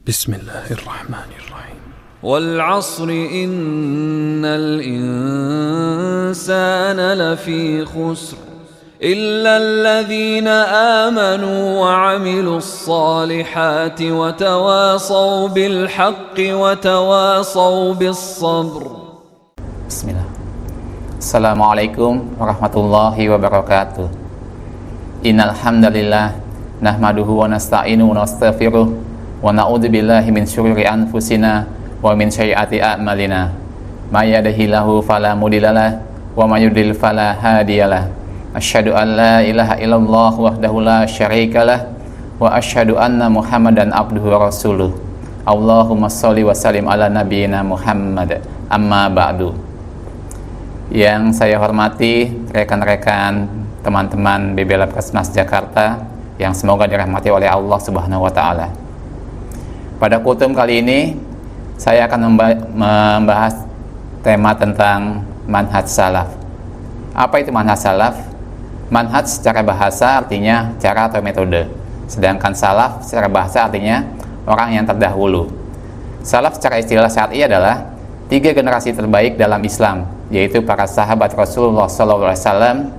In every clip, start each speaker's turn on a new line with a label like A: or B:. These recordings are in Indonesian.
A: بسم الله الرحمن الرحيم
B: والعصر إن الإنسان لفي خسر إلا الذين آمنوا وعملوا الصالحات وتواصوا بالحق وتواصوا بالصبر.
C: Bismillah. Assalamualaikum warahmatullahi wabarakatuh. Innal hamdalillah nahmaduhu wa nasta'inuhu wa nastaghfiruh wa na'udzu billahi min syururi anfusina wa min sayyiati a'malina. May yahdihillahu fala mudhillalah wa may yudlil fala hadiyalah. Asyhadu an la ilaha illallah wahdahu la syarikalah wa asyhadu anna Muhammadan abduhu wa rasuluh. Allahumma shalli wa sallim ala nabiyyina Muhammad. Amma ba'du. Yang saya hormati rekan-rekan teman-teman BB Labkesmas Jakarta yang semoga dirahmati oleh Allah Subhanahu wa taala. Pada kutum kali ini saya akan membahas tema tentang manhaj salaf. Apa itu manhaj salaf? Manhaj secara bahasa artinya cara atau metode. Sedangkan salaf secara bahasa artinya orang yang terdahulu. Salaf secara istilah syar'i adalah 3 generasi terbaik dalam Islam, yaitu para sahabat Rasulullah SAW,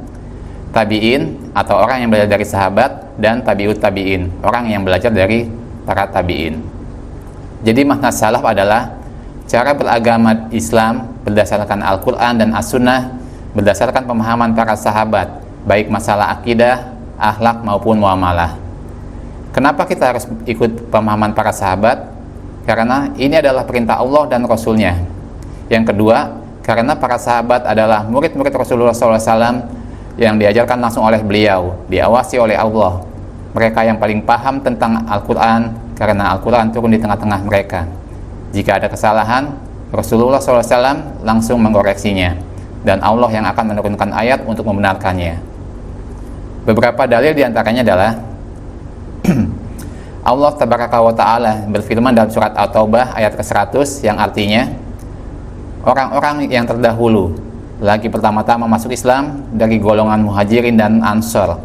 C: tabi'in atau orang yang belajar dari sahabat, dan tabi'ut tabi'in, orang yang belajar dari para tabi'in. Jadi manhaj salaf adalah cara beragama Islam berdasarkan Al-Quran dan As-Sunnah, berdasarkan pemahaman para sahabat, baik masalah akidah, akhlak maupun muamalah. Kenapa kita harus ikut pemahaman para sahabat? Karena ini adalah perintah Allah dan Rasulnya. Yang kedua, karena para sahabat adalah murid-murid Rasulullah SAW yang diajarkan langsung oleh beliau, diawasi oleh Allah. Mereka yang paling paham tentang Al-Quran, karena Al-Quran turun di tengah-tengah mereka. Jika ada kesalahan, Rasulullah SAW langsung mengoreksinya, dan Allah yang akan menurunkan ayat untuk membenarkannya. Beberapa dalil diantaranya adalah Allah Tabaraka wa Ta'ala berfirman dalam surat At-Taubah ayat ke-100 yang artinya, orang-orang yang terdahulu lagi pertama-tama masuk Islam dari golongan muhajirin dan ansor,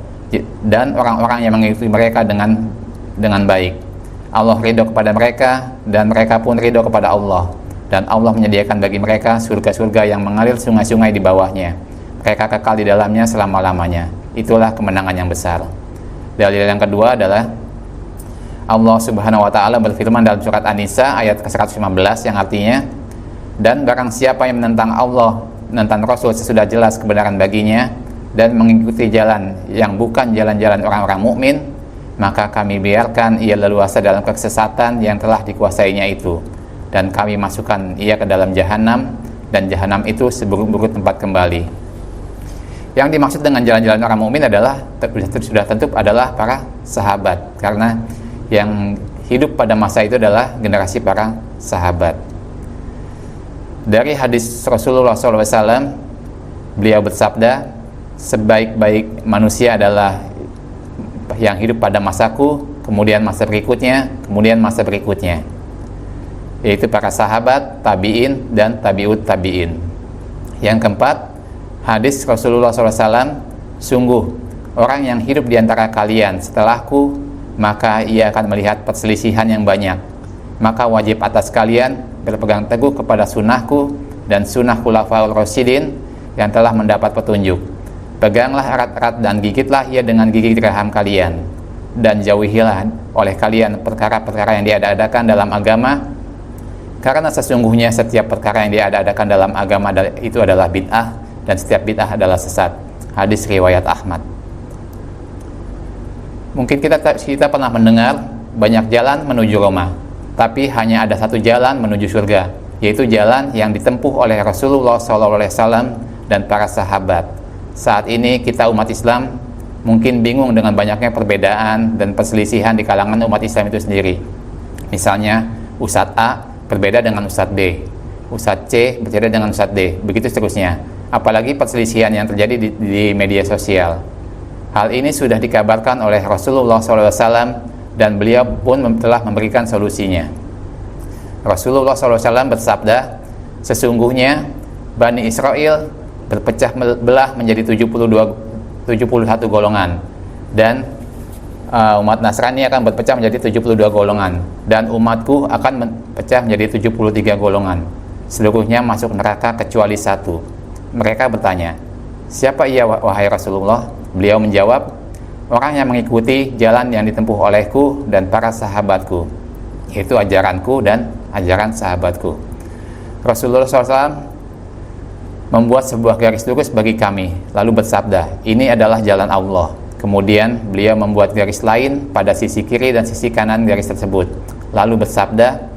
C: dan orang-orang yang mengikuti mereka dengan baik. Allah ridho kepada mereka dan mereka pun ridho kepada Allah, dan Allah menyediakan bagi mereka surga-surga yang mengalir sungai-sungai di bawahnya. Mereka kekal di dalamnya selama-lamanya. Itulah kemenangan yang besar. Dalil yang kedua adalah Allah Subhanahu wa Ta'ala berfirman dalam surat An-Nisa ayat ke-115 yang artinya, dan barang siapa yang menentang Allah, menentang Rasul sesudah jelas kebenaran baginya, dan mengikuti jalan yang bukan jalan-jalan orang-orang mukmin, maka kami biarkan ia leluasa dalam kesesatan yang telah dikuasainya itu, dan kami masukkan ia ke dalam jahanam, dan jahanam itu seburuk-buruk tempat kembali. Yang dimaksud dengan jalan-jalan orang mukmin adalah sudah tentu adalah para sahabat, karena yang hidup pada masa itu adalah generasi para sahabat. Dari hadis Rasulullah SAW, beliau bersabda, sebaik-baik manusia adalah yang hidup pada masaku, kemudian masa berikutnya, kemudian masa berikutnya, yaitu para sahabat, tabi'in, dan tabi'ut tabi'in. Yang keempat, hadis Rasulullah SAW, sungguh orang yang hidup di antara kalian setelahku, maka ia akan melihat perselisihan yang banyak. Maka wajib atas kalian berpegang teguh kepada sunnahku dan sunnah khulafaul rasyidin yang telah mendapat petunjuk. Peganglah erat-erat dan gigitlah ia dengan gigi geraham kalian, dan jauhilah oleh kalian perkara-perkara yang diada-adakan dalam agama, karena sesungguhnya setiap perkara yang diada-adakan dalam agama itu adalah bid'ah, dan setiap bid'ah adalah sesat. Hadis riwayat Ahmad. Mungkin kita pernah mendengar banyak jalan menuju Roma, tapi hanya ada satu jalan menuju surga, yaitu jalan yang ditempuh oleh Rasulullah SAW dan para sahabat. Saat ini kita umat Islam mungkin bingung dengan banyaknya perbedaan dan perselisihan di kalangan umat Islam itu sendiri. Misalnya Ustadz A berbeda dengan Ustadz B, Ustadz C berbeda dengan Ustadz D, begitu seterusnya. Apalagi perselisihan yang terjadi di media sosial. Hal ini sudah dikabarkan oleh Rasulullah SAW, dan beliau pun telah memberikan solusinya. Rasulullah SAW bersabda, sesungguhnya Bani Israel berpecah belah menjadi 71 golongan, dan umat Nasrani akan berpecah menjadi 72 golongan dan umatku akan berpecah menjadi 73 golongan. Seluruhnya masuk neraka kecuali satu. Mereka bertanya, siapa ia wahai Rasulullah? Beliau menjawab, orang yang mengikuti jalan yang ditempuh olehku dan para sahabatku, yaitu ajaranku dan ajaran sahabatku. Rasulullah SAW membuat sebuah garis lurus bagi kami, lalu bersabda, ini adalah jalan Allah. Kemudian beliau membuat garis lain pada sisi kiri dan sisi kanan garis tersebut, lalu bersabda,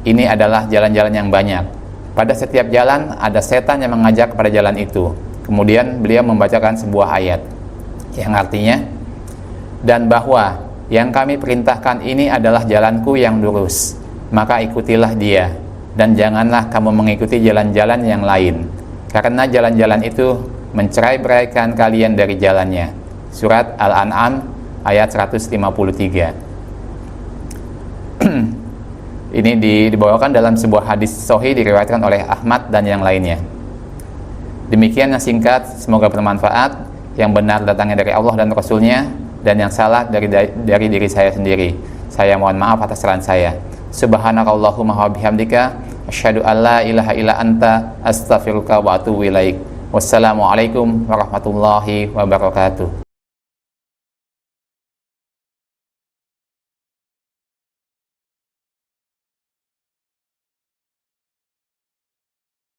C: ini adalah jalan-jalan yang banyak. Pada setiap jalan ada setan yang mengajak kepada jalan itu. Kemudian beliau membacakan sebuah ayat yang artinya, dan bahwa yang kami perintahkan ini adalah jalanku yang lurus, maka ikutilah dia, dan janganlah kamu mengikuti jalan-jalan yang lain, karena jalan-jalan itu mencerai-beraikan kalian dari jalannya. Surat Al-An'am ayat 153. Ini dibawakan dalam sebuah hadis sahih diriwayatkan oleh Ahmad dan yang lainnya. Demikian yang singkat, semoga bermanfaat. Yang benar datangnya dari Allah dan Rasulnya, dan yang salah dari diri saya sendiri. Saya mohon maaf atas kesalahan saya. Subhanakallahumma wa bihamdika asyhadu an la ilaha illa anta astaghfiruka wa atubu ilaik. Wassalamualaikum warahmatullahi wabarakatuh.